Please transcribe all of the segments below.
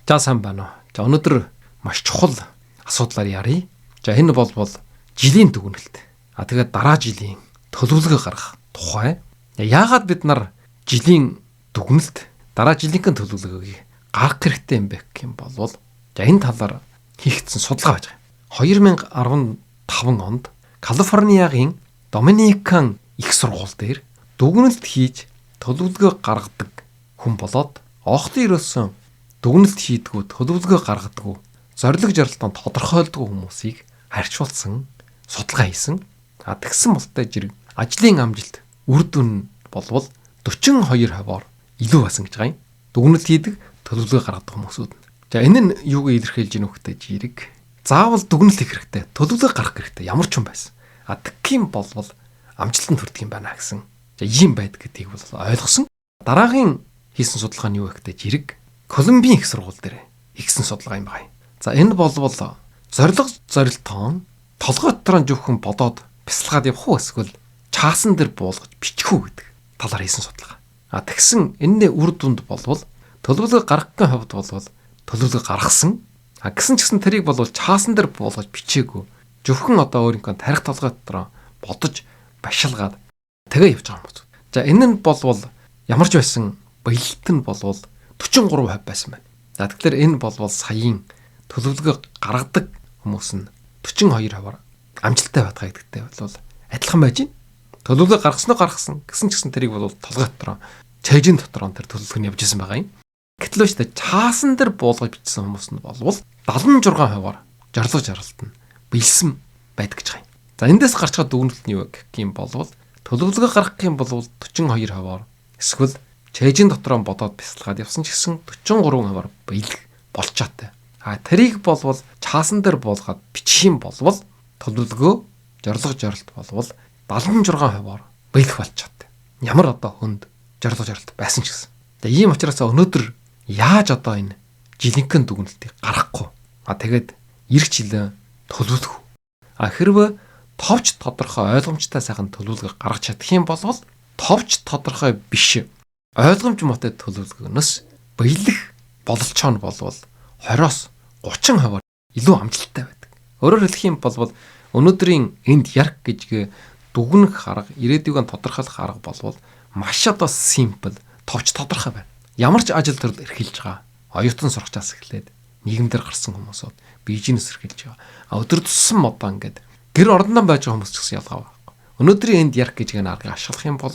За сайн байна уу. За өнөөдөр маш чухал асуудлаар ярив. За энэ бол жилийн дүгнэлт. Тэгээд дараа жилийн төлөвлөгөө гаргах тухай. Яагаад бид нар жилийн дүгнэлт дараа жилийнхэн төлөвлөгөөг гаргах хэрэгтэй юм бэ гэх юм бол энэ талаар хийгдсэн судалгаа байж байгаа. 2015 онд Калифорниагийн Доминикан их сургууль дээр дүгнэлт хийж төлөвлөгөө гаргадаг хүн болоод оохтын ерөөсөн дүгнэлт хийдгүү төлөвлөгөө гаргадаггүй зориг жарлалтанд тодорхойлдгоо хүмүүсийг харьцуулсан судалгаа хийсэн. Тэгсэн болтой зэрэг ажлын амжилт үр дүн болвол 42%-аар илүү басан гэж байгаа юм. Дүгнэлт хийдэг төлөвлөгөө гаргадаг хүмүүсүүд. За энэ нь юуг илэрхийлж гинэ вөхтэй жирэг. Заавал дүгнэлт хийх хэрэгтэй, төлөвлөгөө гаргах хэрэгтэй ямар ч юм байсан. Тэгхийн болвол амжилтанд хүрдэг юм байна гэсэн. За ийм байдаг гэдгийг бол ойлгосон. Дараагийн хийсэн судалгаа нь юу вэ гэхтэй жирэг. Колумбийн их сургууль дээр хийсэн судалгаа юм байна. За энэ болвол зорилтон толгой дотроо зөвхөн бодоод бясалгаад явах уу эсвэл чаасан дээр буулгаж бичих үү гэдэг талаар хийсэн судалгаа. Тэгсэн энэний үр дүнд болвол төлөвлөгөө гаргахын хувьд болвол төлөвлөгөө гаргасан. Гэсэн ч гэсэн тэрийг болвол чаасан дээр буулгаж бичээгүй. Зөвхөн өөрийнхөө тарих толгой дотроо бодож башилгаад тэгээ явж байгаа юм байна. За энэ нь болвол ямар ч байсан баялалт нь болвол 43% байсан байна. Тэгэхээр энэ болвол саяын төлөвлөгөө гаргадаг хүмүүс нь 42%-аар амжилттай байдаг гэдэгтэй бол адилхан байж байна. Төлөвлөгөө гаргасан гэсэн ч гэсэн тэрийг бол толгой дотроо чэйжин дотроо тэр төлөвлөгөө нь явж исэн байгаа юм. Гэтэл ч чаасан дээр буулгаж бичсэн хүмүүс нь болвол 76%-аар зориг жарлалт нь биелсэн байдаг гэж байгаа юм. За эндээс гарч байгаа дүгнэлт нь юу гэх юм болвол төлөвлөгөө гаргах юм бол 42%-аар эсвэл чэйжин дотроо бодоод бясалгаад явсан ч гэсэн 43%-аар биелэх болчоотой. Тэрийг болвол чаасан дээр буулгаад бичих юм болвол төлөвлөгөө зориг жарлалт болвол 76%-аар биелэх болчоотой. Ямар хүнд зориг жарлалт байсан ч гэсэн. Ийм учраас өнөөдөр яаж энэ жилийнхэн дүгнэлтийг гаргахгүй. Тэгээд ирэх жилээ төлөвлөх. Хэрвээ товч тодорхой ойлгомжтой сайхан төлөвлөгөө гаргаж чадах юм бол товч тодорхой биш ойлгомж муутай төлөвлөгөөнөөс биелэх бололцоо нь болвол 20-оос 30%-аар илүү амжилттай байдаг. Өөрөөр хэлэх юм бол өнөөдрийн энд ярк гэж дүгнэх арга, ирээдүйг тодорхойлох арга болвол маш симпл, товч тодорхой байна. Ямар ч ажил төрөл эрхэлж байгаа. Оюутан сурагчаас эхлээд нийгэмдэр гарсан хүмүүсүүд бизнес эрхэлж байгаа. Өдөр тутсан ингээд гэр ордон байж байгаа хүмүүс ч гэсэн ялгаа байхгүй. Өнөөдрийн энд ярк гэж аргыг ашиглах юм бол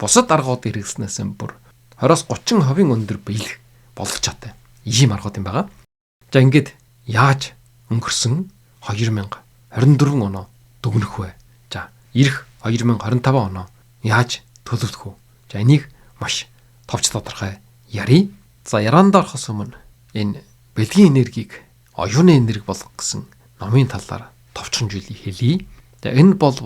бусад аргууд хэрэгснээс бүр 20-30% өндөр биелэх боломжтой. Ийм аргууд юм байгаа. За ингээд яаж өнгөрсөн 2024 оноо дүгнэх вэ? За ирэх 2025 оноо яаж төлөвлөх вэ? За энийг маш товч тодорхой ярий. За ярианд орохоос өмнө энэ бэлгийн энергийг оюуны энерги болгох гэсэн номын талаар товчхонжуулъя хэлье. За энэ бол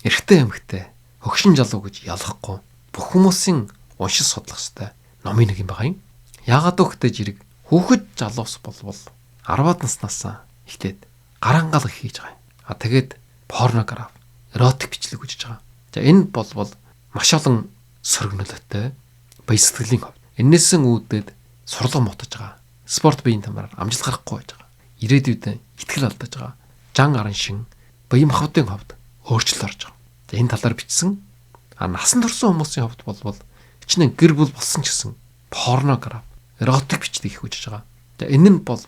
эрэгтэй эмэгтэй хөгшин залуу гэж ялгахгүй бүх хүмүүсийн уншиж судлах ёстой номын нэг юм байгаа юм. Яагаад гэвэл жирэг хүүхэд залуус болвол 10-аад наснаас эхлээд гарангаал хийж байгаа. Тэгээд порнограф, эротик бичлэг үзэж байгаа. За энэ бол маш олон сөргнөлттэй баяр сэтгэлийн хувьд. Энээсээ үүдээд сурлага мотож байгаа. Спорт биеийн тамаар амжилт гарахгүй байж байгаа. Ирээдүйд итгэл алдаж байгаа. Жан аран шин баян махбодын хувьд өөрчлөлт орж байгаа. За энэ талаар бичсэн. Насан турсан хүмүүсийн хувьд бол хичнээн гэр бүл болсон ч гэсэн порнограф, эротик бичлэг их үзэж байгаа. За энэ нь бол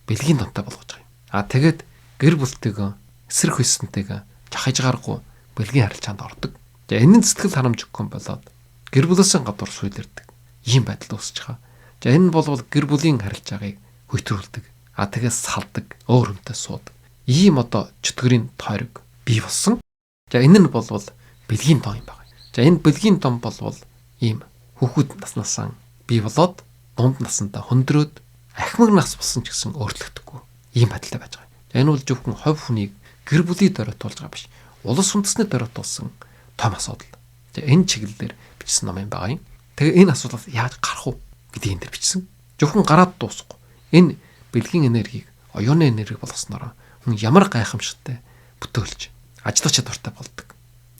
бэлгийн донтой болгож байгаа юм. Тэгээд гэр бүлтэйгээ эсрэг хүйсэнтэйгээ жахаж гарахгүй бэлгийн харилцаанд ордог. За энэ нь сэтгэл ханамжгүй болоод гэр бүлээсээ гадуур суйлэрдэг. Ийм байдал үүсэж байгаа. За энэ нь бол гэр бүлийн харилцааг хөйтрүүлдэг. Тэгээс салдаг, өөр хүнтэй суудаг. Ийм чөтгөрийн тойрог бий болсон. За энэ нь бол бэлгийн дон юм байна. За энэ бэлгийн дон бол ийм хүүхэд наснаас бий болоод дунд насандаа хөндрөөд ахмад нас болсон ч гэсэн өөрчлөгдөггүй. Ийм байдалтай байж байгаа. За энэ бол зөвхөн хувь хүнийг гэр бүлийг дөрөтүүлж байгаа биш. Улс үндэстний дөрөтүүлсэн том асуудал. За энэ чиглэлээр бичсэн ном юм байгаа юм. Тэгээ энэ асуудлаас яаж гарах вэ гэдгийг энэ төр бичсэн. Зөвхөн гараад дуусахгүй. Энэ бэлгийн энергийг оюуны энерги болгосноор хүн ямар гайхамшигтай бүтөөлж ажиллах чадвартай болдог.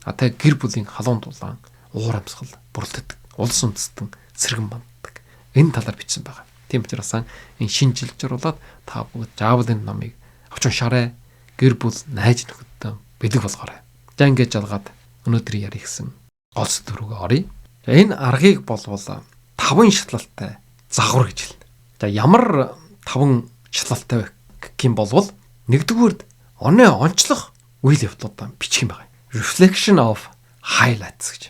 Тэгээ гэр бүлийн халуун дулаан, уур амьсгал бүрддэг. Улс үндэстэн сэргэн банддаг. Энэ талаар бичсэн байгаа. Тийм учраас энэ шинжилжруулаад та бүгд заавал энэ номыг авч уншаарай. Гэр бүл найз нөхөдтэй бэлэг болгоорой. За ингэж жалгаад өнөөдрийн ярих гэсэн гол сэдв рүү оръё. За энэ аргыг болвол 5 шатлалтай загвар гэж хэлнэ. За ямар 5 шатлалтай вэ гэх юм бол нэгдүгüүрд оны онцлог үйл явдлуудаа бичих юм байна. Reflection of highlights гэж.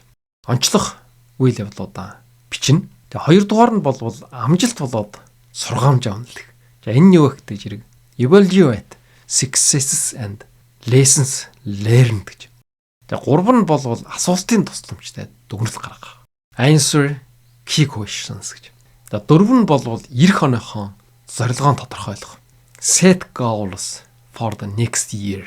Онцлог үйл явдлуудаа бичнэ. Тэгээ хоёрдугаар нь болвол амжилт болоод сургаамж авналах. За энэ нь юу вэ гэдэг зэрэг evaluate successes and lessons learned гэж. За гурав нь болвол асуултын тусламжтай дүгнэлт гаргах. Answer key questions гэж. За дөрөв нь болвол эх оныхон зорилгоо тодорхойлох. Set goals for the next year.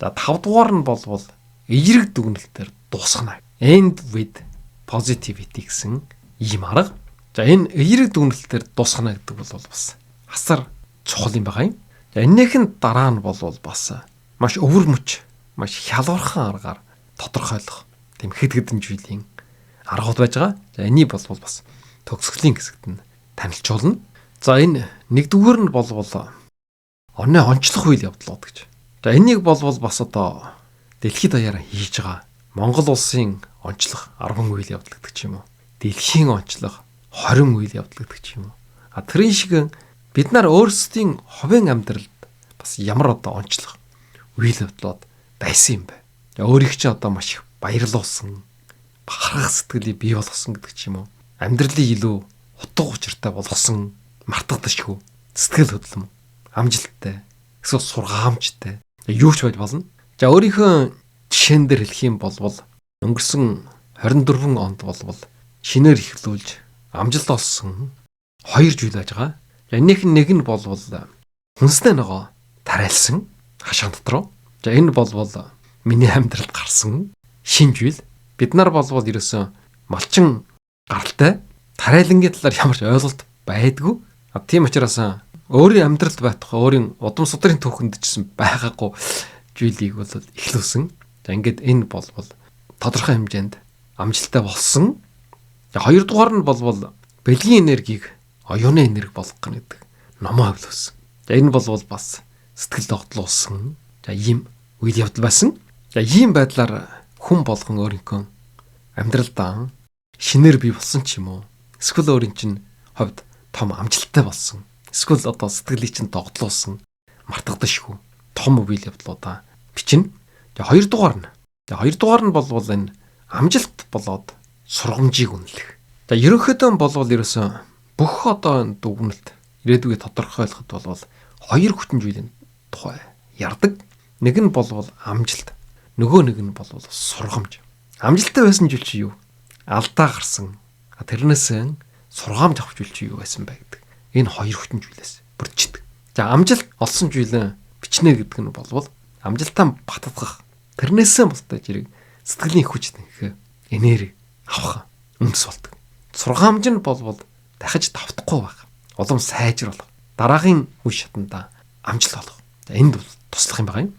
За тавдугаар нь болвол эерэг дүгнэлтээр дуусгана. End with positivity гэсэн ийм арга. За энэ эерэг дүгнэлтээр дуусгана гэдэг бол бас асар чухал юм байна. За энэхийн дараа нь болвол бас маш өвөр мөч, маш хялбархан аргаар тодорхойлох тийм хэд хэдэн жилийн аргууд байж байгаа. За энийг болвол бас төгсгөлийн хэсэгт нь танилцуулна. За энэ нэгдүгээр нь болвол оны онцлог үйл явдлууд гэж. За энийг болвол бас одоо дэлхийд даяараа хийж байгаа Монгол улсын онцлог 10 үйл явдал гэдэг ч юм уу. Дэлхийн онцлог 20 үйл явдал гэдэг ч юм уу. Тэрийн шиг бид нар өөрсдийн хувийн амьдралд бас ямар одоо онцлог үйл явдлууд байсан юм бэ? Өөрийг чи одоо маш их баярлуулсан, бахархах сэтгэлийг бий болгосон гэдэг ч юм уу. Амьдралыг илүү утга учиртай болгосон, мартагдашгүй сэтгэл хөдлөм, амжилттай, эсвэл сургаамжтай юу ч байж болно. За өөрийнхөө жишээн дээр хэлэх юм бол өнгөрсөн 24 онд болвол шинээр эхлүүлж амжилт олсон 2 жил байж байгаа. Энийх нь нэг нь болвол хүнстэй нөгөө тариалсан хашаан дотор. За энэ болвол миний амьдралд гарсан шинэ жил. Бид нар болвол ерөөсөн малчин гаралтай тариалангийн талаар ямар ч ойлголт байдгүй. Тийм учраас өөрийн амьдралд байтугай өөрийн удам судрын түүхэнд чсэн байгаагүй зүйлийг бол эхлүүлсэн. За ингээд энэ болвол тодорхой хэмжээнд амжилттай болсон. За хоёрдугаар нь болвол бэлгийн энергийг оюуны энерги болгох гэдэг номоо хөвлөсөн. За энэ болвол бас сэтгэл догтлуулсан. За ийм үйл явдал байсан. За ийм байдлаар хүн болгон өөрийнхөө амьдралдаа шинээр бий болсон ч юм уу. Эсвэл өөрийн чинь хувьд том амжилттай болсон. Эсвэл одоо сэтгэлийг чинь догтлуулсан, мартагдашгүй том үйл явдлуудаа бичнэ. За хоёрдугаар нь болвол энэ амжилт болоод сургамжийг үнэлэх. За ерөнхийдөө болвол ерөөсөн бүх одоо дүгнэлт ирээдүгээ тодорхойлоход болвол 2 хүчин зүйлийн тухай ярддаг. Нэг нь болвол амжилт, нөгөө нэг нь болвол сургамж. Амжилттай байсан жил чи юу? Алдаа гарсан. Тэрнээсээ сургаамж авах жил чи юу байсан бэ гэдэг. Энэ 2 хүчин зүйлээс бүрдчихдэг. За амжилт олсон зүйлээ бичнэ гэдэг нь болвол амжилтаа баттгах. Тэрнээсээ бусдаа зэрэг сэтгэлийн хүч нэх энерги авах үндэс болдог. Сургаамж нь болвол дахиж давтахгүй байх. Улам сайжруулах. Дараагийн үе шатанда амжилт олох. За энд бол туслах юм байна.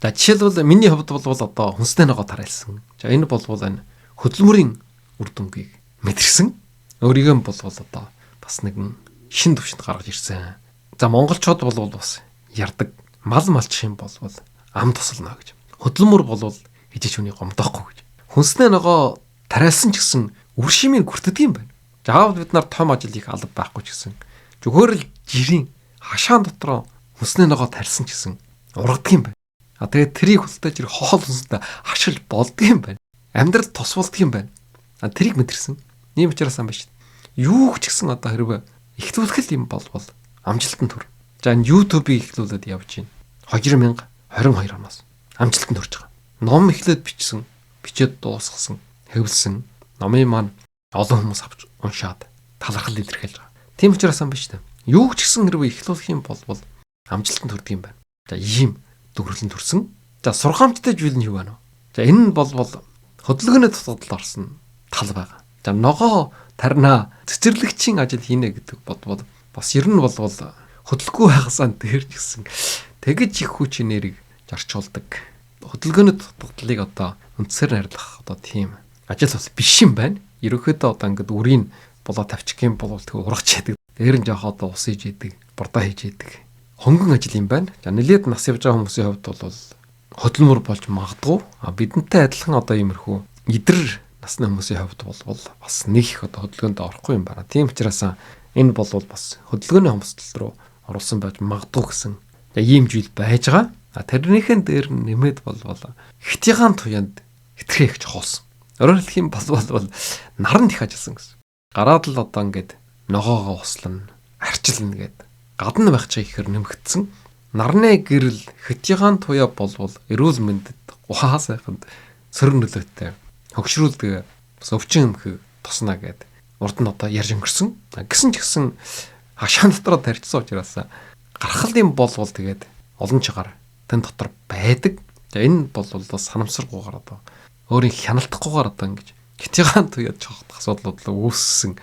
За жишээлбэл миний хувьд болвол одоо хүнстэй нөгөө тариалсан. За энэ болвол энэ хөдөлмөрийн үр дүнгийг мэдэрсэн. Өөрийгөө болвол одоо бас нэгэн шин төвшөнд гаргаж ирсэн. За монголчууд болвол бас ярддаг. Мал малчих юм болвол ам тусална гэж. Хөдөлмөр болвол хижиж хүний гомдоохгүй гэж. Хүнстэй нөгөө тариалсан ч гэсэн үр шимийг хүртдэг юм байна. Заавал бид нар том ажил хийх алба байхгүй ч гэсэн зөвхөн л жирийн хашаан дотроо хүнсний нөгөө тарьсан ч гэсэн ургадаг юм байна. Тэгээд тэрийг хөлтөж ирэх хоол хүнстэй хашилж болдго юм байна. Амьдрал тус болдго юм байна. Тэрийг мэдэрсэн. Ийм учраас ам биш. Юу ч гэсэн одоо хэрвээ ихтүүлэх юм болвол амжилтанд хүр. За энэ YouTube-ийг ихлүүлээд явж байна. 2022 оноос амжилтанд хүрч байгаа. Ном эхлээд бичсэн, бичээд дуусгасан, хэвлсэн. Номын маань олон хүмүүс авч уншаад талархал илэрхийлж байгаа. Тийм учраас ам биш үү? Юу ч гэсэн хэрвээ ихлүүлэх юм болвол амжилтанд хүрдэг юм байна. За ийм дүгрэлэн төрсөн. За сургаамжтай зүйл нь юу байна вэ? За энэ нь болвол хөдөлгөөний тусгал орсон тал байгаа. За ногоо тарнаа цэцэрлэгчийн ажил хийнэ гэдэг бодвол бас ер нь болвол хөдөлгөө байгаасаа дээр ч гэсэн тэгэж их хүч энерги зарчуулдаг. Хөдөлгөөний тусгалыг одоо үндсээр найрлах одоо тийм ажил бас биш юм байна. Ерөнхийдөө одоо ингээд үрийг болоо тавьчих юм бол тэг ургач яадаг. дээр нь жоох одоо ус хийж идэг, бурдаа хийж идэг. Хөнгөн ажил юм байна. За нэлээд нас явж байгаа хүмүүсийн хувьд бол хөдөлмөр болж магадгүй. Бидэнтэй адилхан одоо иймэрхүү идэр насны хүмүүсийн хувьд бол бас нэг их одоо хөдөлгөөнд орохгүй юм байна. Тийм учраас энэ бол бас хөдөлгөөний хомсдол руу оруулсан байж магадгүй гэсэн ийм зүйл байж байгаа. Тэрнийхэн дээр нэмээд бол хэтийн туянд хитрхээ их чухалсан. Өөрөөр хэлэх юм бол наран их ажилласан гэсэн. Гараад л одоо ингээд ногоогоо услана, арчилна гэдэг. Гадна байх чиг ихэр нэмэгдсэн. Нарны гэрэл хэтийн туяа бол эрүүл мэндэд ухаа сайханд сөрөг нөлөөтэй хөгшрүүлдэг бас өвчин эмхийг туснаа гэдэг. Урд нь одоо ярьж өнгөрсөн. Гэсэн ч гэсэн хашаан дотроо тарьчихсан учраас гарахал юм бол тэгээд олон чигаар тэн дотор байдаг. За энэ бол бас санамсаргүйгээр одоо өөрийн хяналтахгүйгээр одоо ингэж хэтийн туяад жоохох асуудлууд үүссэн.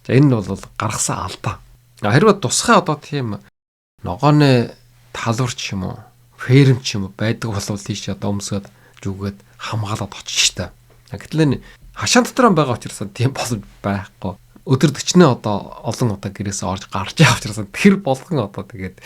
За энэ бол гаргасан алдаа. Хэрвээ тусгай одоо тийм ногооны талварч юм уу, ферм ч юм уу байдаг бол тийш одоо өмсгöd зүгээд хамгаалаад очиж штэ. Гэтэл энэ хашаан дотор байгаа учраас тийм боломж байхгүй. Өдөр 40-ны одоо олон удаа гэрээсээ орж гарч явах учраас тэр болгон одоо тэгээд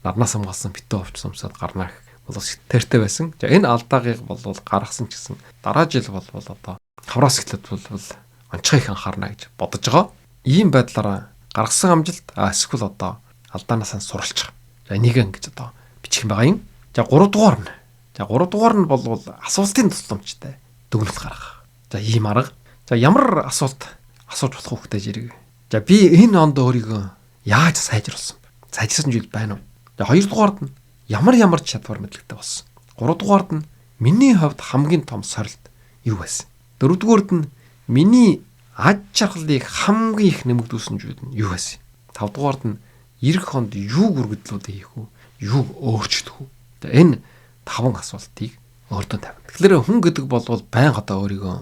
нарнаас хамгаалсан битүү овч сумсаад гарнаа бол тэртэй байсан. За энэ алдаагийг бол гаргасан ч гэсэн дараа жил бол одоо хавраас эхлээд бол онцгой их анхаарна гэж бодож байгаа. Ийм байдлаараа гаргасан амжилт эсвэл одоо алдаанаасаа суралцах. За энийг ингэж одоо бичих юм байгаа юм. За 3 дугаар нь. За 3 дугаар нь бол асуултын тусламжтай дүгнэлт гаргах. За ийм арга. За ямар асуулт асууж болох хөхтэй зэрэг. За би энэ онд өөрийгөө яаж сайжруулсан бэ? Сайжирсан зүйл байна уу? За 2 дугаард нь ямар чадвар мэдлэгтэй болсон. 3 дугаард нь миний хувьд хамгийн том сорилт юу байсан? 4 дугаард нь миний аж аргалыг хамгийн их нэмэгдүүлсэн зүйл нь юу байсан? 5 дугаард нь эх хонд юу гүргэдлүүд хийх үү? Юу өөрчлөх үү? За энэ 5 асуултыг өөртөө тавина. Тэгэхээр хүн гэдэг бол байнга одоо өөрийгөө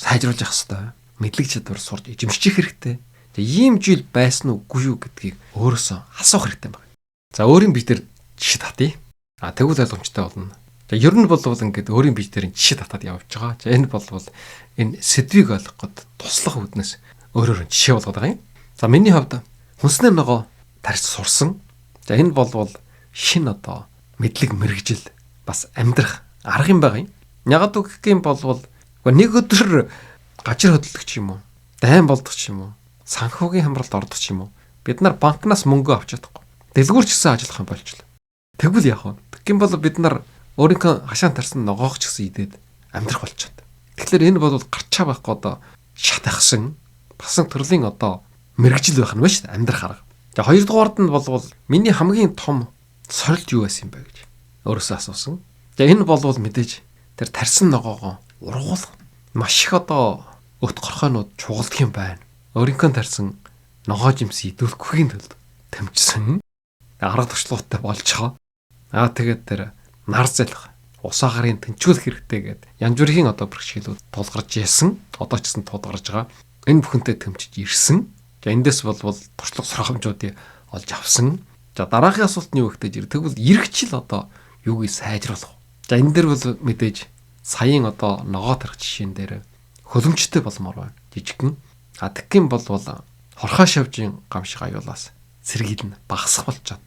сайжруулж явах хэрэгтэй. Мэдлэг чадвар сурж эзэмших хэрэгтэй. За ийм зүйл байсан уугүй юу гэдгийг өөрөөсөө асуух хэрэгтэй байна. За өөрийн бие дээр жишээ татъя. Тэгвэл ойлгомжтой болно. За ер нь бол ингээд өөрийн бие дээр жишээ татаад явж байгаа. За энэ бол энэ сэдвийг ойлгоход туслах үүднээс өөрөөр нь жишээ болгоод байгаа юм. За миний хувьд хүнснээ ногоо тарьж сурсан. За энэ бол шин одоо мэдлэг мэрэгжил бас амьдрах арга юм байгаа юм. Ягаад гэх юм бол нэг өдөр гажир хөдөлгч юм уу? Дайн болдог ч юм уу? Санхүүгийн хамралд ордог ч юм уу? Бид нар банкнаас мөнгө авч чадахгүй. Дэлгүүрч гэсэн ажиллах юм болчихлоо. Тэгвэл яах вэ? Тэгэх юм бол бид нар өөрийнхөө хашаан тарсан ногоогч гэсэн идээд амьдрах болчиход. Тэгэхээр энэ бол гарчаа байхгүй одоо шатахсан басан төрлийн одоо мэрэгжил байх нь ба шүү дээ амьдрах арга. За 2 дугаард нь бол миний хамгийн том сорилт юу байсан юм бэ гэж өөрөөсөө асуусан. За энэ бол мэдээж тэр тарсан ногоогоо ургуулах маш их одоо өт горхойнууд чугалдаг юм байна. Өөрийнхөө тарсан ногоо жимс идүүлэхгүй тулд тэмцсэн арга туршлагатай болж байгаа. Тэгээд тэр нар залах усаагарын тэнцвүүлэх хэрэгтэй гэдэг янз бүрийн одоо бэрхшээлүүд тулгарч ирсэн. Одоо ч гэсэн тулгарж байгаа. Энэ бүхэнтэй тэмцэж ирсэн. За эндээс бол туршлага сургамжуудыг олж авсан. За дараагийн асуулт нь юу гэхтэй жир. Тэгвэл эргчил одоо юуг сайжруулах. За энэ дээр бол мэдээж саяын одоо ногоо тарих жишээн дээр хөлөмжтэй болмоор байна. Жижигхэн. Тэгхийн бол хорхоо шавжийн гам шиг аюулаас сэргийлнэ багасах болчоод.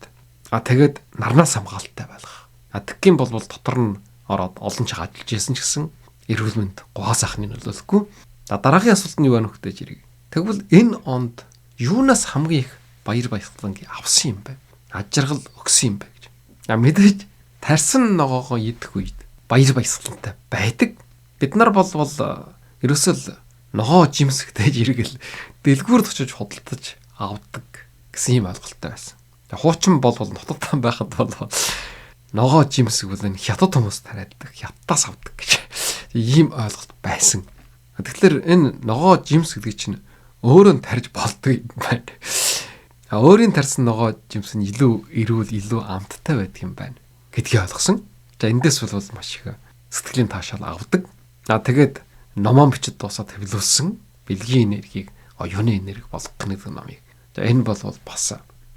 Тэгээд нарнаас хамгаалалттай байлгах. Тэгхийн бол дотор нь ороод олон ч ажиллаж исэн ч гэсэн эрүүл мэнд гоо сайхны нөлөөлөхгүй. Дараагийн асуулт нь юу байна хөтэй жирэг. Тэгвэл энэ онд юунаас хамгийн их баяр баясгалан авсан юм бэ? Аж аргал өгсөн юм бэ гэж. Мэдээж тарьсан ногоогоо идэх үед баяр баясгалантай байдаг. Бид нар бол ерөөсөл ногоо жимсгтэй жиргэл дэлгүүрд очиж худалдаж авдаг гэсэн юм ойлголттой байсан. Хуучин бол нутагтаа байхад бол ногоо жимсэг бол энэ хятад хүмүүс тариаддаг, хятадаас авдаг гэж ийм ойлголт байсан. Тэгэхээр энэ ногоо жимс гэдэг чинь өөрөө тарьж болдог юм байна. Өөрийн тарьсан ногоо жимс нь илүү эрүүл, илүү амттай байдаг юм байна гэдгийг ойлгосон. За эндээс бол маш их сэтгэлийн таашаал авдаг. Тэгээд номон бичиж дуусаад хэвлүүлсэн бэлгийн энергийг оюуны энерги болгох гэдэг номыг. За энэ бол бас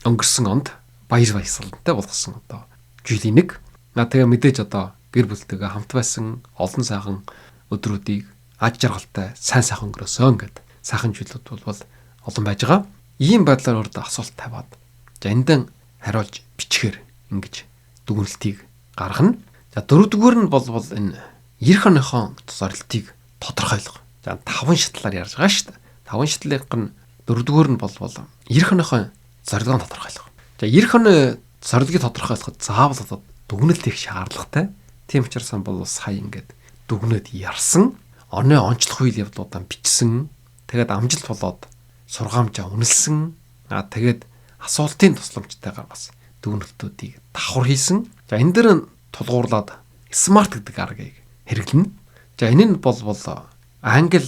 өнгөрсөн онд баяр баясгалантай болгосон одоо жилийн нэг. Тэгээ мэдээж одоо гэр бүлтэйгээ хамт байсан олон сайхан өдрүүдийг аж жаргалтай сайн сайхан өнгөрөөсөн гэдэг сайхан жилүүд бол олон байж байгаа. Ийм байдлаар урд асуулт тавиад за эндэн хариулж бичгээр ингэж дүгнэлтийг гаргана. За дөрөвдүгээр нь болвол энэ эх оныхон зорилтыг тодорхойлго. За 5 шатлаар ярьж байгаа шүү дээ. 5 шатлынх нь дөрөвдүгээр нь болвол эх оныхон зорилгоо тодорхойлго. За эх оны зорилгыг тодорхойлоход заавал одоо дүгнэлт их шаардлагатай. Тийм учраас бол сая ингээд дүгнээд ярьсан. Оны онцлох үйл явдлуудаа бичсэн. Тэгээд амжилт болоод сургаамжаа үнэлсэн. Тэгээд асуултын тусламжтайгаар бас дүгнэлтүүдийг давхар хийсэн. За энэ дээр тулгуурлаад SMART гэдэг аргыг хэрэглэнэ. За энэ нь болвол англи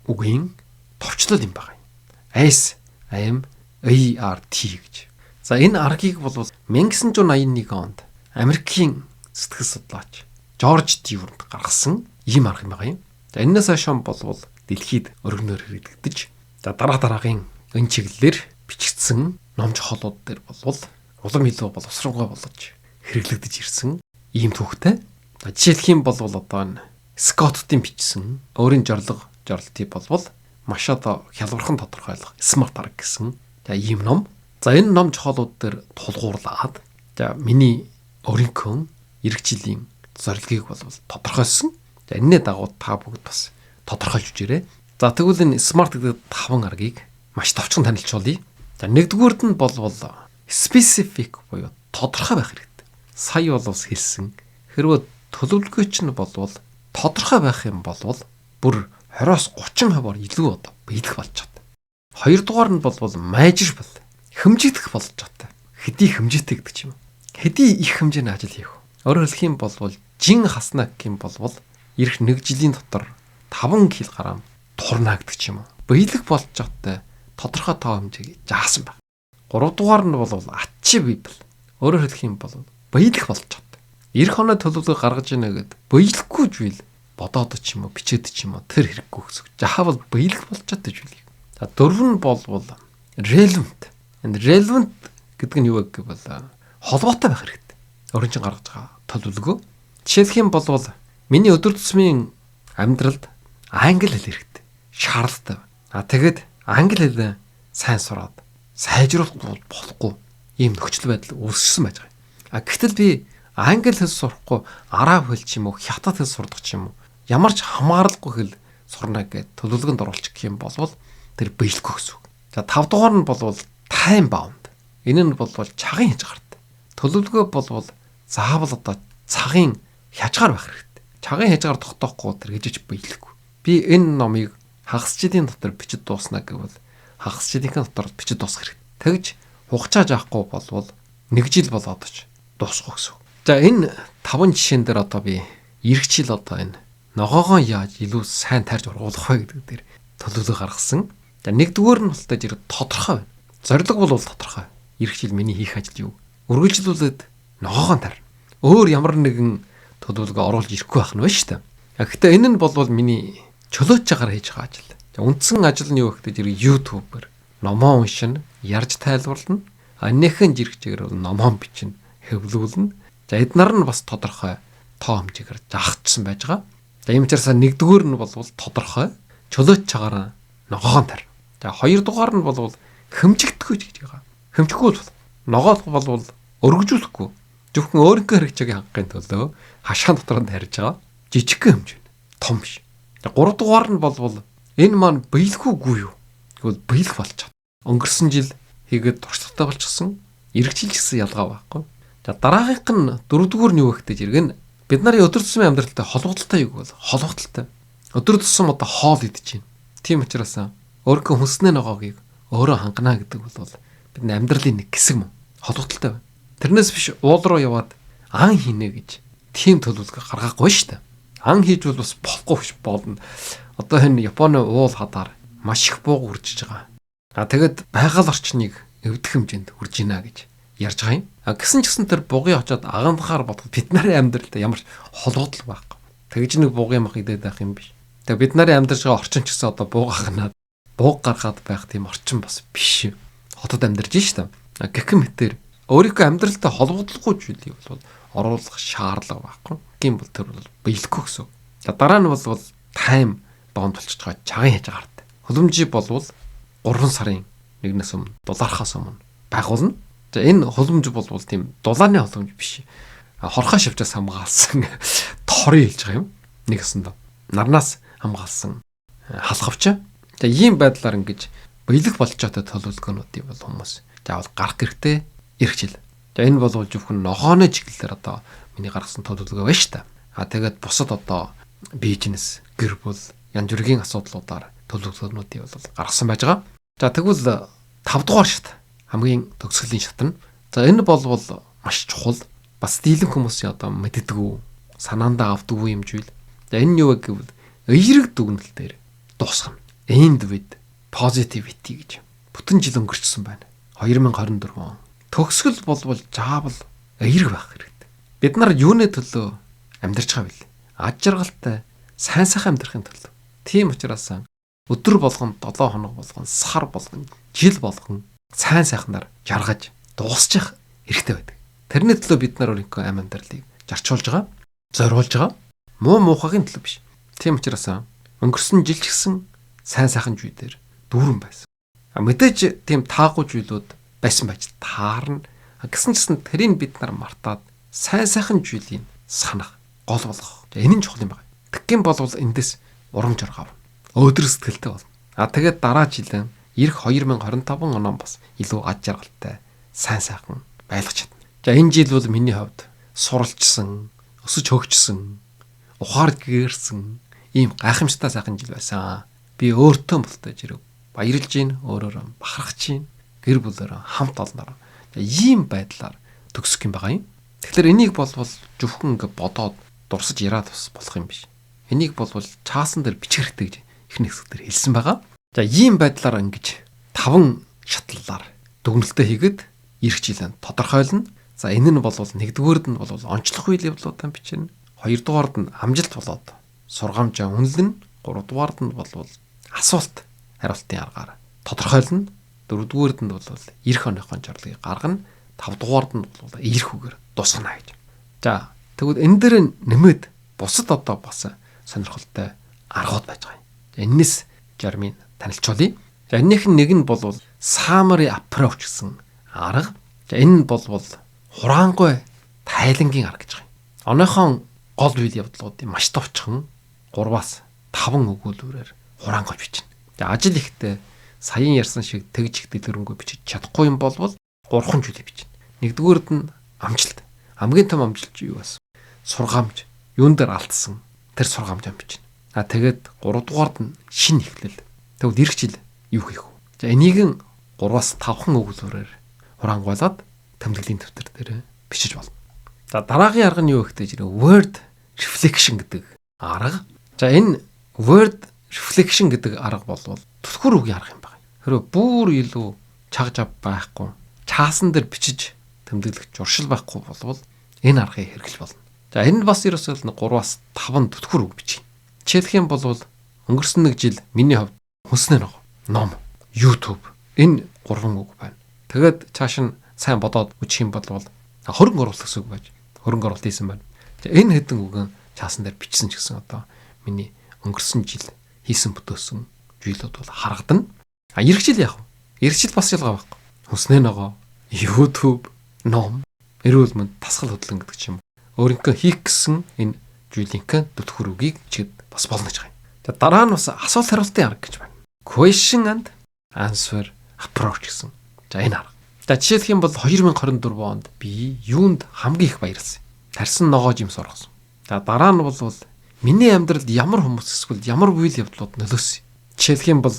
үгийн товчлол юм байна. ACE, AM, ART гэж. За энэ аргийг болвол 1981 онд Америкийн сэтгэл судлаач Жорж Дьюранд гаргасан ийм арга юм байна. За энэс хойш болвол дэлхийд өргөнөөр хэрэглэгдэж за дараагийн энэ чиглэлээр бичигдсэн ном жохолууд дээр болвол улам илүү боловсронгуй болж хэрэглэгдэж ирсэн ийм түүхтэй. За жишээлх юм бол одоо энэ Скоттын бичсэн өөрийн жорлтыг болвол маш одоо хялбархан тодорхойлох SMART арга гэсэн. За ийм ном. За энэ ном жохолууд дээр тулгуурлаад за миний өөрийнхөө эх жилийн зорилгыг болвол тодорхойлсон. За энэний дагуу та бүгд бас тодорхойлж үзээрэй. За тэгвэл энэ SMART гэдэг 5 аргийг маш товчхон танилцуулъя. За нэгдүгüүрд нь болвол specific буюу тодорхой байх хэрэгтэй. Сая бол ус хэлсэн. Хэрвээ төлөвлөгөөч нь болвол тодорхой байх юм болвол бүр 20-30%-аар илүү одоо биелэх болж чаддаг. Хоёрдугаар нь болвол measurable хэмжигдэх болж чаддаг. Хэдий хэмжээтэй гэдэг ч юм. Хэдий их хэмжээний ажил хийх. Өөрөөр хэлэх юм болвол жин хаснаа гэх юм болвол эх 1 жилийн дотор 5 кг турна гэдэг ч юм уу. Биелэх болж чадтай тодорхой тоо хэмжээг заасан байна. 3 дугаар нь болвол achievable. Өөрөөр хэлэх юм бол биелэх болж чадтай. Эх оноо төлөвлөгөө гаргаж ийнэ гэд биелэхгүй жийл бодоод ч юм уу бичээд ч юм уу тэр хэрэггүй гэсэн. Заавал биелэх болж чадтай жийл. За 4 нь болвол relevant. Энэ relevant гэдэг нь юу вэ гэвэл холбоотой байх хэрэгтэй. Өөрийн чинь гаргаж байгаа төлөвлөгөө. Жишээлх юм болвол миний өдөр тутмын амьдралд англи хэл хэрэгтэй. Шаардлагатай. Тэгээд англи хэлээ сайн сураад сайжруулах болохгүй ийм нөхцөл байдал үүссэн байж байгаа. Гэтэл би англи хэл сурахгүй араб хэл ч юм уу хятад хэл сурдаг ч юм уу ямар ч хамааралгүй хэл сурна гэд төлөвлөгөөнд оруулчих гэх юм болвол тэр биелэхгүй гэсэн үг. За 5 дугаар нь болвол time bound. Энэ нь болвол цагийн хязгаартай. Төлөвлөгөө болвол заавал одоо цагийн хязгаар байх хэрэгтэй. Цагийн хязгаар тогтоохгүй тэр гэж биелэхгүй. Би энэ номыг хагас жилийн дотор бичиж дууснаа гэвэл хагас жилийн дотор бичиж дуусгах хэрэгтэй. Тэгж хугацаа заахгүй болвол 1 жил болоод ч дуусах гэсэн. За энэ 5 жишээн дээр одоо би эх жил одоо энэ ногоогоо яаж илүү сайн тарьж ургуулах вэ гэдэг дээр төлөвлөгөө гаргасан. За нэгдүгээр нь болтой зэрэг тодорхой байна. Зорилго бол тодорхой. Эх жил миний хийх ажил юу? Үргэлжлүүлээд ногоогоо тарь. Өөр ямар нэгэн төлөвлөгөө оруулж ирэхгүй байх нь байна шүү дээ. Гэхдээ энэ нь болвол миний чөлөөт чагаар хийж байгаа ажил. Үндсэн ажил нь юу гэхдээ зэрэг YouTube-ээр номоо уншина, ярьж тайлбарлана. Аннийхэн жирэгчээр бол номоо бичнэ, хэвлүүлнэ. За эднэр нь бас тодорхой тоо хэмжээгээр заахчихсан байж байгаа. За ийм учраас нэгдүгээр нь болвол тодорхой, чөлөөт чагаар ногоон тарь. За хоёрдугаар нь болвол хэмжигдэхгүй гэж байгаа. Хэмжихгүй бол ногоол болвол өргөжүүлэхгүй. Зөвхөн өөрийнхөө хэрэгцээг хангахын төлөө хашаан дотор нь тарьж байгаа. Жижигхэн хэмжээ. Том биш. За 3 дугаар нь болвол энэ маань биелэхүүгүй юу? Тэгвэл биелэх болж чад. Өнгөрсөн жил хийгээд туршлагатай болчихсон. Эх жил гэсэн ялгаа байхгүй. За дараагийнх нь 4-р нь юу гэхтэй зэрэг нь бид нарын өдөр тутмын амьдралтай холбогдолтой юу гэвэл холбогдолтой. Өдөр тутам одоо хоол идэж байна. Тийм учраас өөрийнхөө хүнснээ ногоогийг өөрөө хангана гэдэг бол бидний амьдралын нэг хэсэг мөн. Холбогдолтой байна. Тэрнээс биш уул руу яваад ан хийнэ гэж тийм төлөвлөгөө гаргахгүй шүү дээ. Ан хийж бол бас болохгүй биш болно. Одоо энэ Японы уул хадаар маш их бууг үржиж байгаа. Тэгээд байгаль орчныг эвдэх хэмжээнд үрж гинэ гэж ярьж байгаа юм. Гэсэн ч гэсэн тэр бугын очоод агандахаар бодоход бид нарын амьдралтай ямар холбогдол байхгүй. Тэгж нэг бугын мах идээд байх юм биш. Тэгээ бид нарын амьдарч байгаа орчин ч гэсэн одоо бууг хагнаад бууг гаргаад байх тийм орчин бас биш. Хотод амьдарч шүү дээ. Гэхэн мэтэр өөрийнхөө амьдралтай холбогдлохгүй зүйлийг бол оруулах шаардлага байхгүй. Гин бол тэр бол биелэхгүй гэсэн. За дараа нь time bound болчихж байгаа цагийн хязгаартай. Хөлөмжий болвол 3 сарын нэгнээс өмнө дулаархаас өмнө байгуулна. За энэ холомж бол тийм дулааны холомж биш. Хорхоо шавчаас хамгаалсан торын хэлж байгаа юм. Нэгсэнд нарнаас хамгаалсан халахвч. За ийм байдлаар ингэж бэлэг болж байгаа төлөвлөгөөнүүдийг бол хүмүүс заавал гарах хэрэгтэй эрхжил. За энэ бол зөвхөн ногооны чиглэлээр одоо миний гаргасан төлөвлөгөө байна шүү дээ. Тэгээд бусад одоо бизнес, гэр бүл, янз бүрийн асуудлуудаар төлөвлөгөөнүүдийг бол гаргасан байж байгаа. За тэгвэл 5 дугаар шат хамгийн төгсгөлийн шат нь. За энэ бол маш чухал. Бас дийлэн хүмүүсийн одоо мэддэггүй, санаандаа автдаггүй юм жийл. За энэ нь юу вэ гэвэл эерэг дүгнэлт дээр дуусгана. End with positivity гэж бүтэн жил өнгөрчсөн байна. 2024 он. Төгсгөл болвол заавал эерэг байх хэрэгтэй. Бид нар юуны төлөө амьдарч байгаа вэ? Аж жаргалтай, сайн сайхан амьдрахын төлөө. Тийм учраас өдөр болгон 7 хоног болгон сар болгон жил болгон сайн сайхнаар жаргаж дуусчих хэрэгтэй байдаг. Тэрний төлөө бид нар өөрийнхөө амь амьдралыг зарчуулж байгаа, зориулж байгаа. Муу муухагийн төлөө биш. Тийм учраас өнгөрсөн жил ч гэсэн сайн сайхан зүйлээр дүүрэн байсан. Мэдээж тийм таагүй зүйлүүд байсан байж таарна. Гэсэн чсэн тэрийг бид нар мартаад сайн сайхан зүйлийг санах, гол болгох. Энэ нь чухал юм байна. Тэгхийн бол эндээс урамж арга авна. Өөдрөг сэтгэлтэй болно. Тэгээд дараа жилэн ирэх 2025 он бас илүү аж жаргалтай, сайн сайхан байлгах чадна. За энэ жил бол миний хувьд суралцсан, өсөж хөгжсөн, ухаар гээрсэн ийм гайхамшигтай сайхан жил байсан. Би өөртөө болтой жирэг баярлж гин, өөрөөр бахархаж гин, гэр бүлээр хамт олноор. Ийм байдлаар төгсөх юм байгаа юм. Тэгэхээр энийг бол зөвхөн ингэ бодоод дурсаж яраад бас болох юм биш. Энийг бол чаасан дээр бичих хэрэгтэй гэж эхний хэсгээр хэлсэн байгаа. За ийм байдлаар ингэж 5 шатлалаар дүгнэлтээ хийгээд ирэх жилийн тодорхойлно. За энэ нь бол нэгдүгээрд нь бол онцлог үйл явдлуудаа бичнэ. Хоёрдугаард нь амжилт болоод сургамжаа үнэлнэ. Гуравдугаард нь бол асуулт хариултын аргаар тодорхойлно. Дөрөвдүгээрд нь бол ирэх оныхон жарлыг гаргана. Тавдугаард нь бол ирэх үгээр дуусгана гэж. За тэгвэл энэ дээр нэмээд бусад одоо бас сонирхолтой аргууд байж байгаа юм. Энэс жармын танилцуулъя. За энэнийх нь нэг нь бол summary approach гэсэн арга. За энэ нь бол хураангүй тайлангийн арга гэж байгаа юм. Оныхон гол үйл явдлуудыг маш товчхон 3-5 өгүүлбэрээр хураангуй бичнэ. За ажил ихтэй саяын ярьсан шиг тэгж их дэлгэрэнгүй бичиж чадахгүй юм бол 3 зүйлийг бичнэ. Нэгдүгээрд нь амжилт. Хамгийн том амжилт юу вэ? Сургамж. Юун дээр алдсан? Тэр сургамжаа бичнэ. Тэгээд 3 дугаард нь шинэ эхлэл. Тэгвэл ирэх жил юу хийх вэ? За энийг 3-5 өгүүлбэрээр хураангуйлаад тэмдэглэлийн дэвтэр дээр бичиж болно. За дараагийн арга нь юу вэ гэхээр word reflection гэдэг арга. За энэ word reflection гэдэг арга бол түлхүүр үгийн арга юм байна. Хэрвээ бүр илүү чагж ав байхгүй, чаасан дээр бичиж тэмдэглэх зуршил байхгүй болвол энэ аргыг хэрэглэж болно. За энэ бас ерөөсөө 3-5 түлхүүр үг бичнэ. Жишээлх юм бол өнгөрсөн нэг жил миний хувьд хүснэ ном, YouTube энэ 3 үг байна. Тэгээд цааш нь сайн бодоод үчих юм бол хөрөнгө оруулалт гэсэн үг байж хөрөнгө оруулалт хийсэн байна. Энэ хэдэн үгэн чаасан дээр бичсэн ч гэсэн одоо миний өнгөрсөн жил хийсэн бүтээсэн зүйлүүд бол харагдана. Ирэх жил яах вэ? Ирэх жил бас ялгаа байхгүй. Хүснэ YouTube, ном, эрүүл мэнд, тасгал хөдлөн гэдэг ч юм. Өөрийнхөө хийх гэсэн энэ зүйлийнхээ түлхүүр үгийг чигэд бас болно гэж байна. За дараа нь бас асуулт хариултын арга гэж байна. Question and answer approach гэсэн. За энэ арга. За жишээлх юм бол 2024 онд би юунд хамгийн их баярлсан? Тарсан ногоо жимс оргосон. За дараа нь бол миний амьдралд ямар хүмүүс эсвэл ямар үйл явдлууд нөлөөсөн? Жишээлх юм бол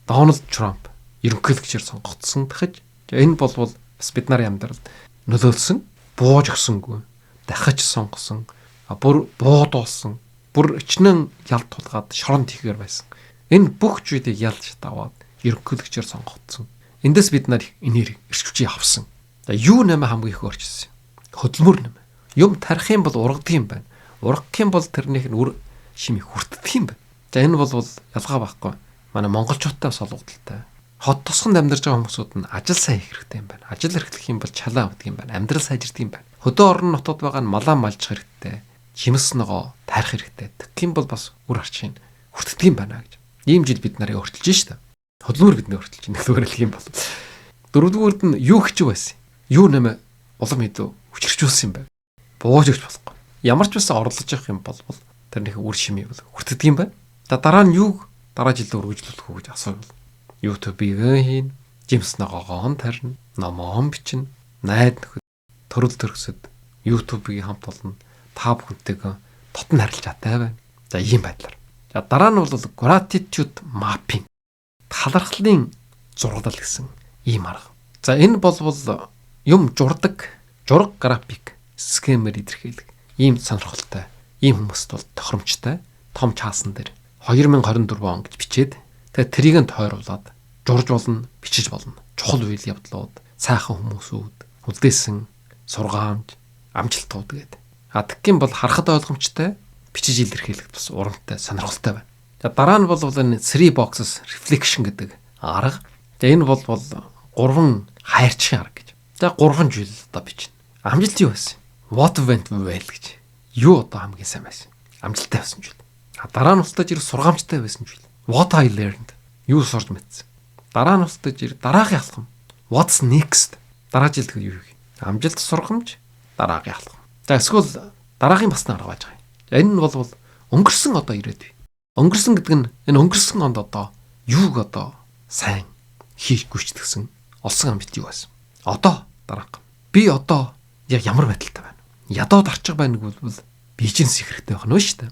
Дональд Трамп ерөнхийлөгчөөр сонгогдсон дахиж. Энэ бол бас бид нарын амьдралд нөлөөлсөн, бууж өгсөнгүй, дахиж сонгосон, бүр буудуулсан, бүр ичнэн ялт тулгаад шоронд хийхээр байсан. Энэ бүх зүйлийг ялж даваад ерөнхийлөгчөөр сонгогдсон. Эндээс бид нар энерги, эрч хүчийг авсан. За юу нэмэ хамгийн их өөрчилсөн? Хөдөлмөр нэмэ. Юм тарих юм бол ургадаг юм байна. Ургах юм бол тэрнийх нь үр шимийг хүртдэг юм байна. За энэ бол ялгаа байхгүй. Манай монголчуудтай бас олгодолтой. Хот тосгонд амьдарч байгаа хүмүүсүүд нь ажил сайн хийх хэрэгтэй юм байна. Ажил эрхлэх юм бол чалаа авдаг юм байна. Амьдрал сайжирдаг юм байна. Хөдөө орон нутгад байгаа нь малаа малжих хэрэгтэй. Жимс ногоо тарих хэрэгтэй. Тэгэх юм бол бас үр арчийг хүртдэг юм байна гэж. Ийм жил бид нарыг өөрчилж шээ. Хөдөлмөр бидний өөрчилж байна. Нэгдүгээр хэлэх юм бол. Дөрөвдүгээрд нь юу хийж байсан? Юу нэмэ улам илүү хүчрхжүүлсэн юм бэ? Бууж өгч болохгүй. Ямар ч байсан орлож явах юм бол тэр нэг үр шимээ хүртдэг юм байна. Дараа нь юу дараа жилдээ үргэлжлүүлэх үү гэж асуув. YouTube-ийг хийн, жимс ногоогоон тарина, номоон бичнэ, найд нөхөд төрөл төрөсөд YouTube-ийг хамт олно. Та бүхэнтэйгээ дотн харилцаатай байна. За ийм байдлаар. За дараа нь бол gratitude mapping. Талархлын зураглал гэсэн ийм арга. За энэ бол юм журдаг, жураг график схемээр илэрхийлэх ийм сонирхолтой, ийм хүмүүст бол тохиромжтой том чаасан дээр 2024 он гэж бичээд тэгээ трийг нь тойруулаад журж болно, бичиж болно. Чухал үйл явдлууд, сайхан хүмүүсүүд, үлдээсэн сургаамж, амжилтууд гэдэг. Тэгхийн бол харахад ойлгомжтой, бичиж илэрхийлэх бас урамтай, сонирхолтой байна. За дараа нь бол энэ 3 boxes reflection гэдэг арга. За энэ бол 3 хайрчин арга гэж. За 3 жил одоо бичнэ. Амжилт юу байсан? What went well гэж. Юу одоо хамгийн сайн байсан? Амжилттай байсан жил. Дараа нь устдаж ирэх сургаамжтай байсан жил. What I learned. Юу сурч мэдсэн. Дараа нь устдаж ирэх дараагийн алхам. What's next? Дараа жил тэгээ юу вэ? Амжилт сургамж, дараагийн алхам. За эсвэл дараагийн бас нэг арга байж байгаа юм. Энэ нь бол өнгөрсөн одоо ирээдүй. Өнгөрсөн гэдэг нь энэ өнгөрсөн онд одоо юуг одоо сайн хийж гүйцэтгсэн олсон амжилт юу байсан? Одоо дараах. Би одоо яг ямар байдалтай байна? Ядууд арчих байна гэвэл бизнес их хэрэгтэй байна шүү дээ.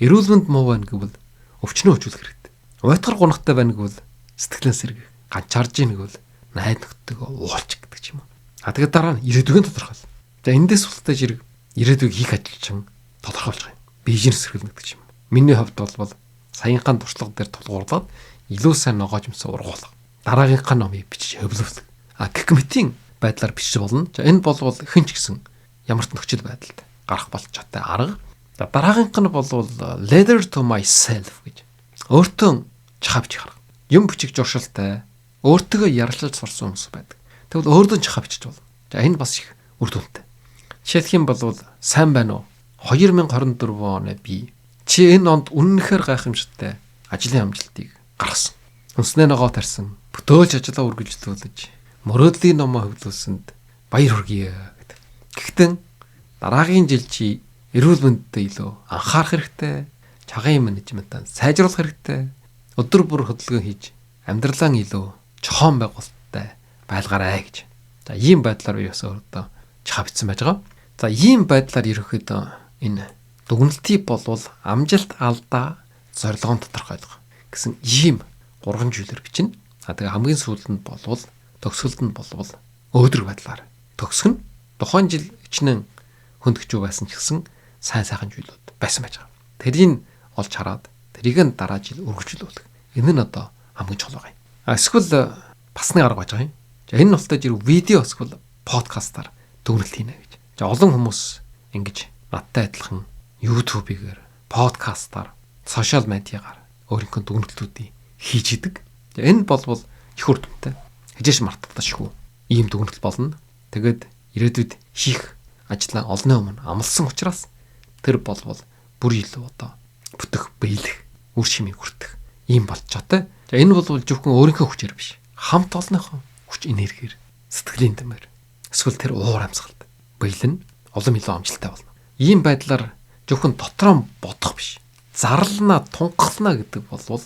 Эрүүл мэнд муу байна гэвэл өвчнөө хөгжүүлэх хэрэгтэй. Уйтгар гунхтай байна гэвэл сэтгэлэн сэргэх. Ганчаарж ийн гэвэл найд нөхдөйгөө уулч гэдэг ч юм уу. Тэгээд дараа нь ирээдүйн тодорхойл. За эндээс султаж ирэг ирээдүйг хийх ажилчин тодорхойлж байгаа юм. Бизнес эрхэлнэ гэдэг ч юм. Миний хувьд бол саяхан туршлага дээр тулгуурлаад илүү сайн ногоожмсоо ургуулах. Дараагийнхаа номыг бичиж хөвлөвлөх. Гэх байдлаар бичиж болно. За энэ бол хинч гэсэн ямар ч нөхцөл байдалд гарах болж чадтай арга. За дараагийнх нь бол letter to myself гэж. Өөртөө чахаа бичих арга. Юм бичих журшилтай, өөртөө ярилцаж сурсан хүмүүс байдаг. Тэгвэл өөртөө чахаа бичиж болно. За энэ бас их үр дүнтэй. Жишээлх юм бол сайн байна уу? 2024 оны би чи энэ онд үнэнхээр гайхамшигтай ажлын амжилтыг гаргасан. Хүнснээ ногоо тарьсан, бүтөөлж ажиллаа үргэлжлүүлж, мөрөөдлийн номоо хөвлүүлсэнд баяр хүргэе гэдэг. Гэхдээ дараагийн жил чи эрүүл мэндэд илүү анхаарах хэрэгтэй, чагаан менежментаа сайжруулах хэрэгтэй, өдөр бүр хөдөлгөөн хийж амьдралаа илүү чохон байгуулалттай байлгаарай гэж. За ийм байдлаар би бас өөртөө чахаа бичсэн байж байгаа. За ийм байдлаар ерөнхийдөө энэ дүгнэлтийг болвол амжилт алдаа зорилгоон тодорхойлох гэсэн ийм 3 зүйлээр бичнэ. Тэгээ хамгийн сүүлд нь болвол төгсгөлд нь болвол өөдрөг байдлаар төгсгөн тухайн жил хичнээн хөндөгчүү байсан ч гэсэн сайн сайхан зүйлүүд байсан байж байгаа. Тэрийг олж хараад тэрийг нь дараа жил үргэлжлүүлэх. Энэ нь одоо хамгийн чухал байгаа юм. Эсвэл бас нэг арга байж байгаа юм. За энэ нь болтой жир видео эсвэл подкастаар дүгнэлт хийнэ гэж. За олон хүмүүс ингэж надтай адилхан YouTube-ээр, подкастаар, сошиал медиагаар өөрийнхөө дүгнэлтүүдийг хийж идэг. Энэ бол их үр дүнтэй. Хижээш мартагдашгүй ийм дүгнэлт болно. Тэгээд ирээдүйд хийх ажлаа олны өмнө амласан учраас тэр бүр илүү одоо бүтэх, биелэх, үр шимийг хүртэх ийм болж чадтай. За энэ бол зөвхөн өөрийнхөө хүчээр биш. Хамт олонныхоо хүч энергиэр, сэтгэлийн дэмээр эсвэл тэр уур амьсгалд биелэн улам илүү амжилттай болно. Ийм байдлаар зөвхөн дотроо бодох биш. Зарлана, тунхаглана гэдэг бол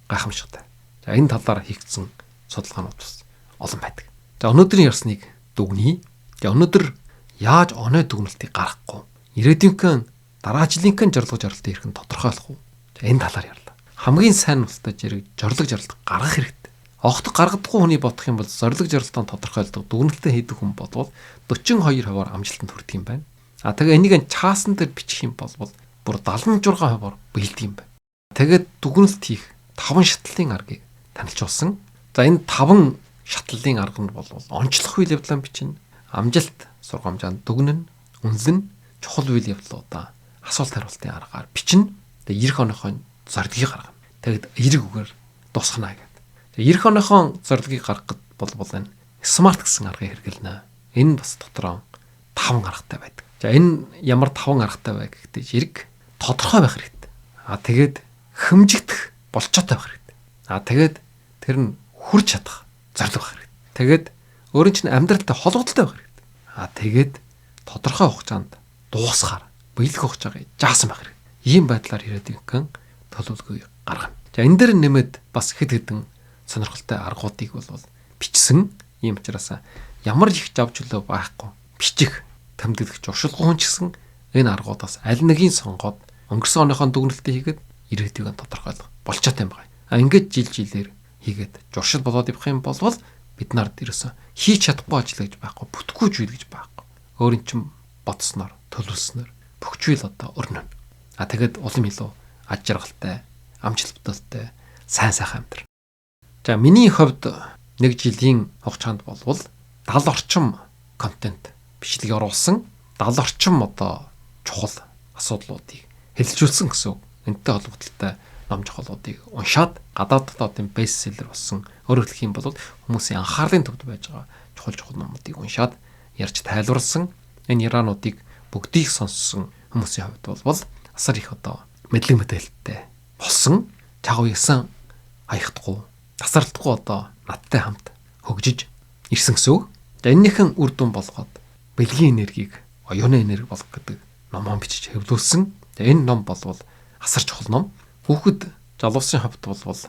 гайхамшигтай. За энэ талаар хийгдсэн судалгаанууд бас олон байдаг. За өнөөдрийн ярьсныг дүгнэе. За өнөөдөр яаж оноо дүгнэлтийг гаргахгүй, ирээдүйнхэн дараа жилийнхэн зорилго зорилтын хэрхэн тодорхойлох вэ? За энэ талаар ярьлаа. Хамгийн сайн устдаж ирэх зорилго зорилт гаргах хэрэгтэй. Огт гаргадаггүй хүний бодох юм бол зорилго зорилтоо тодорхойлдог дүгнэлтээ хийдэг хүн болвол 42%-аар амжилтанд хүрдэг юм байна. Тэгээ энийг чаасан дээр бичих юм бол бүр 76%-аар биелдэг юм байна. Тэгээд дүгнэлт хийх 5 шатлалын аргыг танилцуулсан. За энэ 5 шатлалын арга нь бол онцлох үйл явдлаа бичнэ, амжилт сургамжаанд дүгнэн, үнэлэн, чухал үйл явдлуудаа асуулт хариултын аргаар бичнэ. Тэгээд эх оныхоо зорилгыг гаргана. Тэгээд эрг үгээр дуусгана гэдэг. Тэгээд эх оныхоо зорилгыг гаргахад бол энэ смарт гэсэн аргыг хэрэглэнэ. Энэ бас дотроо 5 аргатай байдаг. За энэ ямар 5 аргатай вэ гэхдээ эрг тодорхой байх хэрэгтэй. Тэгээд хэмжигдэх болцоотой байх хэрэгтэй. Тэгээд тэр нь хүрч чадах зорилго байх хэрэгтэй. Тэгээд өөрийн чинь амьдралтай холбоотой байх хэрэгтэй. Тэгээд тодорхой хугацаанд дуусгаар биелэх хугацаагаа заасан байх хэрэгтэй. Ийм байдлаар ирээдүйн төлөвлөгөө гаргана. За энэ дээр нэмээд бас хэд хэдэн сонирхолтой аргуудыг бол бичсэн. Ийм учраас ямар их жав чөлөө байхгүй бичих тэмдэглэж уршилгын хүн ч гэсэн энэ аргуудаас аль нэгийг сонгоод өнгөрсөн оныхон дүгнэлтийг хийгээд ирээдүйг тодорхойлох болчоотой юм байна. Ингээд жил жилээр хийгээд журшил болоод явах юм бол бид нарт ерөөсө хийж чадахгүй ажил гэж байхгүй, бүтэхгүй зүйл гэж байхгүй. Өөрийн чинь бодсноор, төлөвлөснөр бүх зүйл одоо өрнөн. Тэгээд улам илүү аж жаргалтай, амжилттай, сайн сайхан амьдрал. За миний хувьд нэг жилийн хугацаанд болвол 70 орчим контент бичлэг оруулсан, 70 орчим одоо чухал асуудлуудыг хэлэлцүүлсэн гэсэн. Энэтэй холбоотой ном жохолуудыг уншаад гадаад дотоодын бестселлер болсон. Өөрөөр хэлэх юм бол хүмүүсийн анхаарлын төвд байж байгаа чухал номуудыг уншаад ярьж тайлбарласан. Энэ ирануудыг бүгдийг сонссон хүмүүсийн хувьд бол асар их одоо мэдлэг мэдээлэлтэй болсон. Чаг уясан хаяхдахгүй, тасралтгүй одоо надтай хамт хөгжиж ирсэн гэсэн үг. Эннийхэн үр дүн болгоод бэлгийн энергийг оюуны энерги болгох гэдэг номон бичиж хэвлүүлсэн. Энэ ном бол асар чухал ном. Хүүхэд залуусын хувьд бол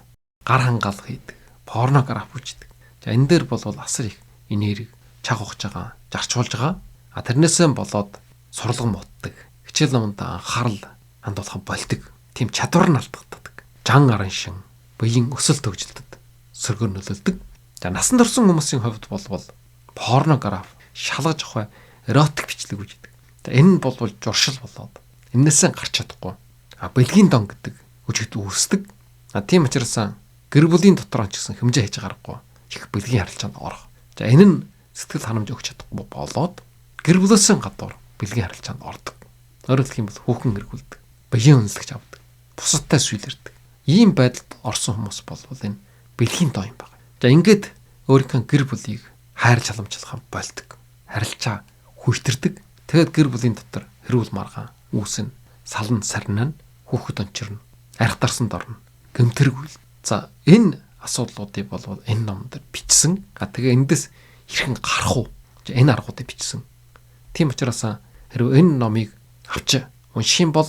гар хангаал хийдэг, порнограф үздэг. За энэ дээр бол асар их энерги чаг ухаж байгаа, зарчуулж байгаа. Тэрнээсээ болоод сурлага мууддаг, хичээл номонд анхаарал хандуулах болдог. Тийм чадвар нь алдагддаг. Жан арын шин, биеийн өсөлт төгжилдөд сөргөөр нөлөөлдөг. За насанд орсон хүмүүсийн хувьд бол порнограф, шалгаж авах эротик бичлэг үздэг. Энэ нь бол журшил болоод энээсээ гарч чадахгүй. Бэлгийн дон гэдэг үжигд үүсдэг. Тийм учраас гэр бүлийн дотор ч гэсэн хэмжээ хийж гарахгүй их бэлгийн харилцаанд орох. За энэ нь сэтгэл ханамж өгч чадахгүй болоод гэр бүлээсээ гадуур бэлгийн харилцаанд ордог. Өөрөөр хэлэх юм бол хүүхэн эргүүлдэг, биеийн үнэлэгч авдаг, бусадтай сүйлэрдэг. Ийм байдалд орсон хүмүүс бол энэ бэлгийн доо юм байна. За ингээд өөрийнхөө гэр бүлийг хайрлж халамжлах болдог. Харилцаа хүйтэрдэг. Тэгээд гэр бүлийн дотор хэрүүл маргаан үүснэ, сална сарнаа, хүүхэд ончирна, арх дарсанд орно, гэмтэргүүл. За энэ асуудлуудыг бол энэ номдэр бичсэн. Тэгээ эндээс хэрхэн гарах уу? Энэ аргуудыг бичсэн. Тийм учраас хэрвээ энэ номыг авч унших юм бол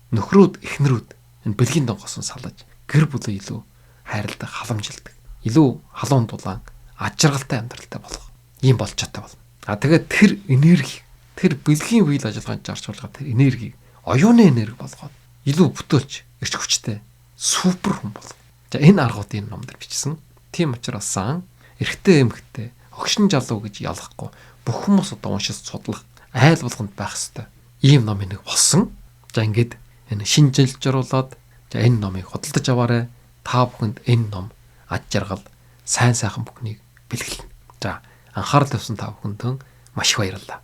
нөхрүүд, эхнэрүүд энэ бэлгийн донгоос салаж гэр бүлээ илүү хайрладаг, халамжилдаг, илүү халуун дулаан, аж жаргалтай амьдралтай болох ийм болчоотой болно. Тэгээд тэр энерги, тэр бэлгийн үйл ажиллагаанд зарцуулж байгаа тэр энергийг оюуны энерги болгоод илүү бүтээлч, эрч хүчтэй, супер хүн болох. За энэ аргуудын номдэр бичсэн. Тийм учраас эрэгтэй эмэгтэй, огшин залуу гэж ялахгүй бүх хүмүүс одоо уншиж судлах айл болгонд байх ёстой. Ийм ном нэг болсон. За ингээд энэ шинэ жилж оруулаад за энэ номыг худалдаж аваарай. Та бүхэнд энэ ном аж жаргал, сайн сайхан бүхнийг бэлгэлнэ. За анхаарал тавьсан та бүхэнд маш их баярлалаа.